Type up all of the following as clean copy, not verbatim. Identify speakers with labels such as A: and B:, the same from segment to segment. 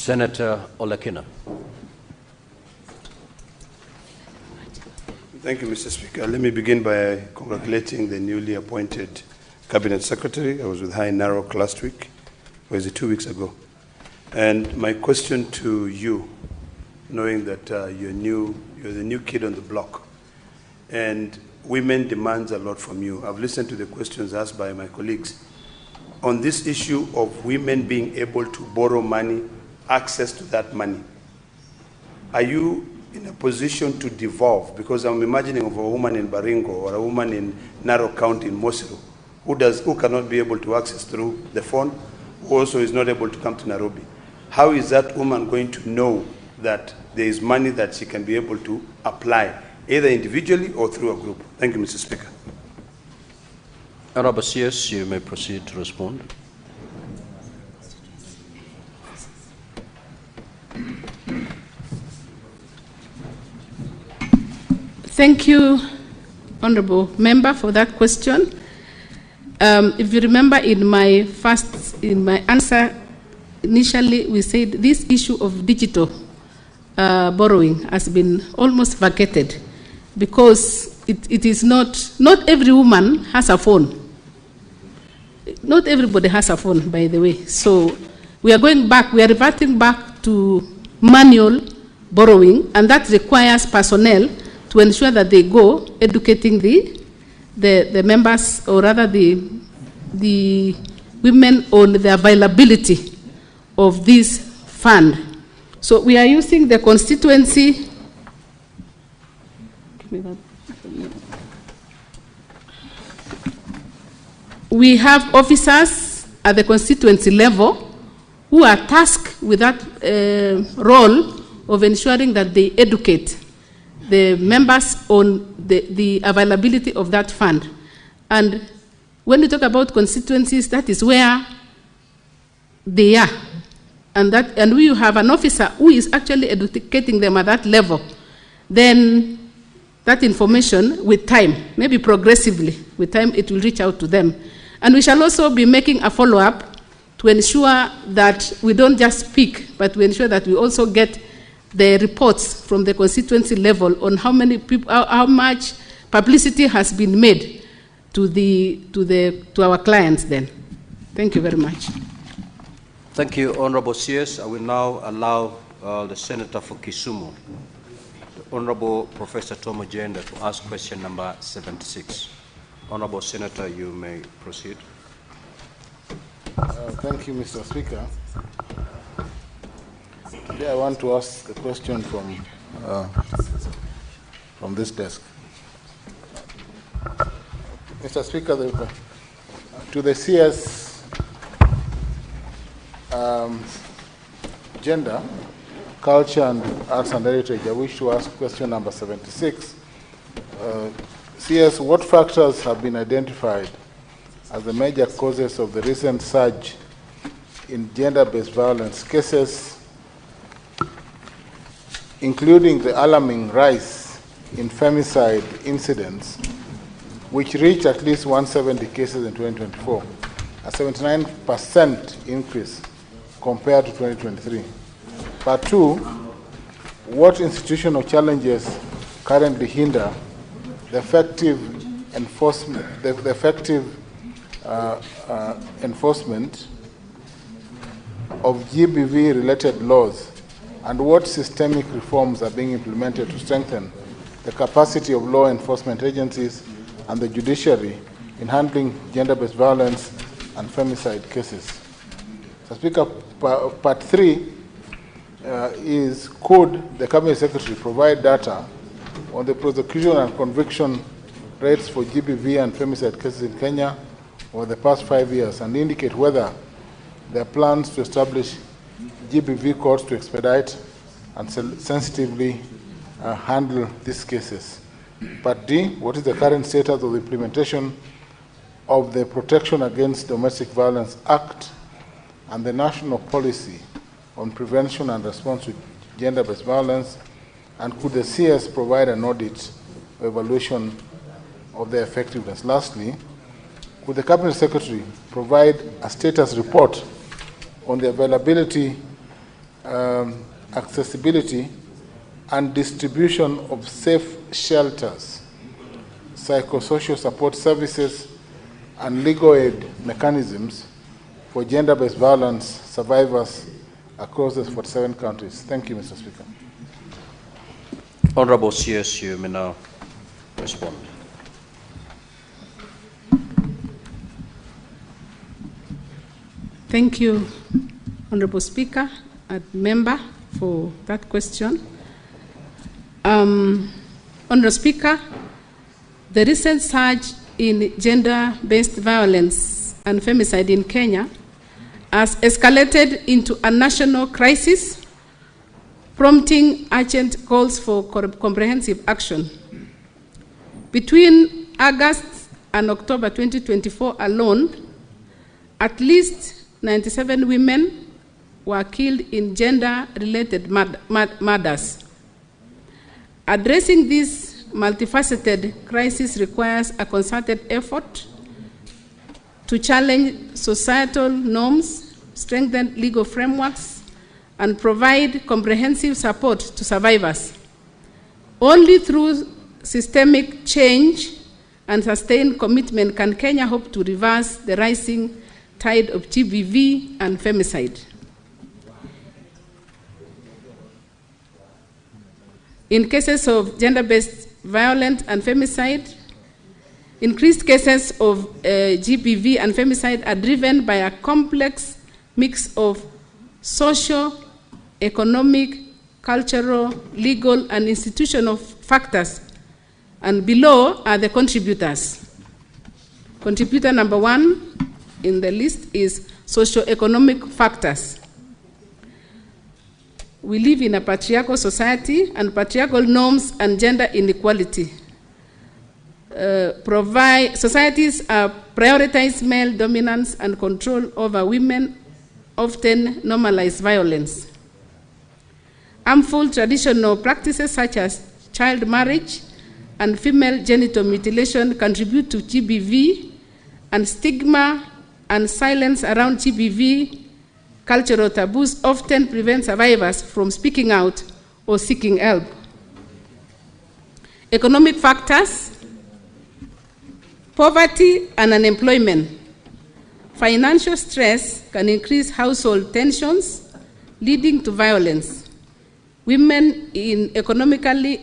A: Sen.Ole Kina.
B: Thank you, Mr. Speaker. Let me begin by congratulating the newly appointed Cabinet Secretary. I was with her in Narok last week, or is it 2 weeks ago? And my question to you, knowing that you're the new kid on the block, and women demands a lot from you. I've listened to the questions asked by my colleagues on this issue of women being able to borrow money, access to that money. Are you in a position to devolve? Because I'm imagining of a woman in Baringo or a woman in Narok County in Mosiru who cannot be able to access through the phone, who also is not able to come to Nairobi. How is that woman going to know that there is money that she can be able to apply, either individually or through a group? Thank you, Mr. Speaker.
A: Honorable CS, you may proceed to respond.
C: Thank you, Honorable Member, for that question. If you remember in my answer, initially we said this issue of digital borrowing has been almost vacated because it is not every woman has a phone. Not everybody has a phone, by the way. So we are reverting back to manual borrowing, and that requires personnel to ensure that they go educating the members, or rather the women, on the availability of this fund. So we are using the constituency. We have officers at the constituency level who are tasked with that role of ensuring that they educate the members on the availability of that fund. And when we talk about constituencies, that is where they are. And we have an officer who is actually educating them at that level. Then that information, with time, maybe progressively, with time it will reach out to them. And we shall also be making a follow-up to ensure that we don't just speak, but we ensure that we also get the reports from the constituency level on how many people, how much publicity has been made to our clients then. Thank you very much.
A: Thank you, Honorable CS. I will now allow the Senator for Kisumu, the Honorable Professor Tom Ojenda, to ask question number 76. Honorable Senator, you may proceed.
D: Thank you, Mr. Speaker. Today I want to ask a question from this desk. Mr. Speaker, to the CS Gender, Culture and Arts and Heritage, I wish to ask question number 76. CS, what factors have been identified as the major causes of the recent surge in gender-based violence cases, including the alarming rise in femicide incidents, which reached at least 170 cases in 2024, a 79% increase compared to 2023? Part two, what institutional challenges currently hinder the effective enforcement, enforcement of GBV-related laws, and what systemic reforms are being implemented to strengthen the capacity of law enforcement agencies and the judiciary in handling gender-based violence and femicide cases? So, Speaker, part three is, could the Cabinet Secretary provide data on the prosecution and conviction rates for GBV and femicide cases in Kenya over the past 5 years, and indicate whether there are plans to establish GBV courts to expedite and sensitively handle these cases? Part D, what is the current status of the implementation of the Protection Against Domestic Violence Act and the national policy on prevention and response to gender-based violence? And could the CS provide an audit or evaluation of their effectiveness? Lastly, could the Cabinet Secretary provide a status report on the availability accessibility and distribution of safe shelters, psychosocial support services, and legal aid mechanisms for gender-based violence survivors across the 47 countries. Thank you, Mr. Speaker.
A: Honorable CS, you may now respond.
C: Thank you, Honorable Speaker and member, for that question. Honorable Speaker, the recent surge in gender-based violence and femicide in Kenya has escalated into a national crisis, prompting urgent calls for comprehensive action. Between August and October 2024 alone, at least 97 women were killed in gender-related murders. Addressing this multifaceted crisis requires a concerted effort to challenge societal norms, strengthen legal frameworks, and provide comprehensive support to survivors. Only through systemic change and sustained commitment can Kenya hope to reverse the rising tide of GBV and femicide. In cases of gender-based violence and femicide, increased cases of GBV and femicide are driven by a complex mix of social, economic, cultural, legal, and institutional factors. And below are the contributors. Contributor number one in the list is socio-economic factors. We live in a patriarchal society, and patriarchal norms and gender inequality societies prioritize male dominance and control over women, often normalize violence. Harmful traditional practices such as child marriage and female genital mutilation contribute to GBV, and stigma and silence around GBV cultural taboos often prevent survivors from speaking out or seeking help. Economic factors: poverty and unemployment. Financial stress can increase household tensions, leading to violence. Women in economically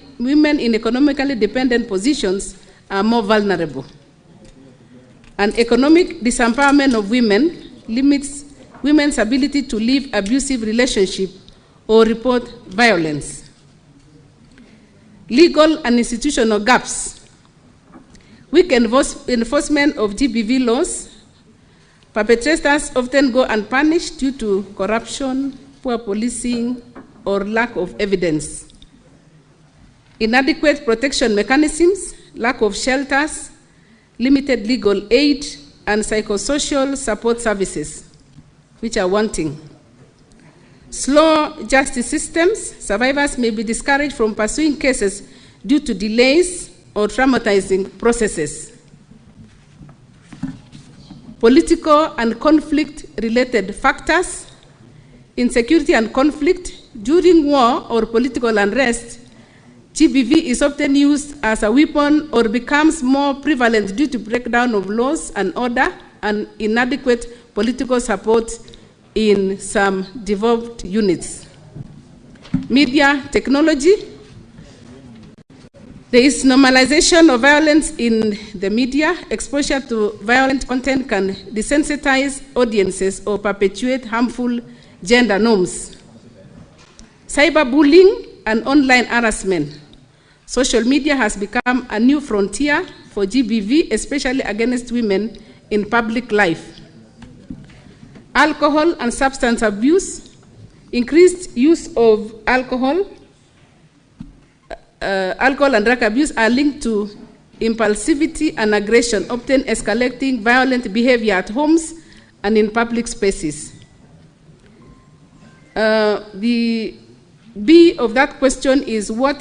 C: dependent positions are more vulnerable. And economic disempowerment of women limits women's ability to leave abusive relationships or report violence. Legal and institutional gaps. Weak enforcement of GBV laws. Perpetrators often go unpunished due to corruption, poor policing, or lack of evidence. Inadequate protection mechanisms, lack of shelters, limited legal aid, and psychosocial support services, which are wanting. Slow justice systems. Survivors may be discouraged from pursuing cases due to delays or traumatizing processes. Political and conflict-related factors. Insecurity and conflict. During war or political unrest, GBV is often used as a weapon or becomes more prevalent due to breakdown of laws and order and inadequate political support in some devolved units. Media technology. There is normalization of violence in the media. Exposure to violent content can desensitize audiences or perpetuate harmful gender norms. Cyberbullying and online harassment. Social media has become a new frontier for GBV, especially against women in public life. Alcohol and substance abuse. Increased use of alcohol and drug abuse are linked to impulsivity and aggression, often escalating violent behavior at homes and in public spaces. The B of that question is, what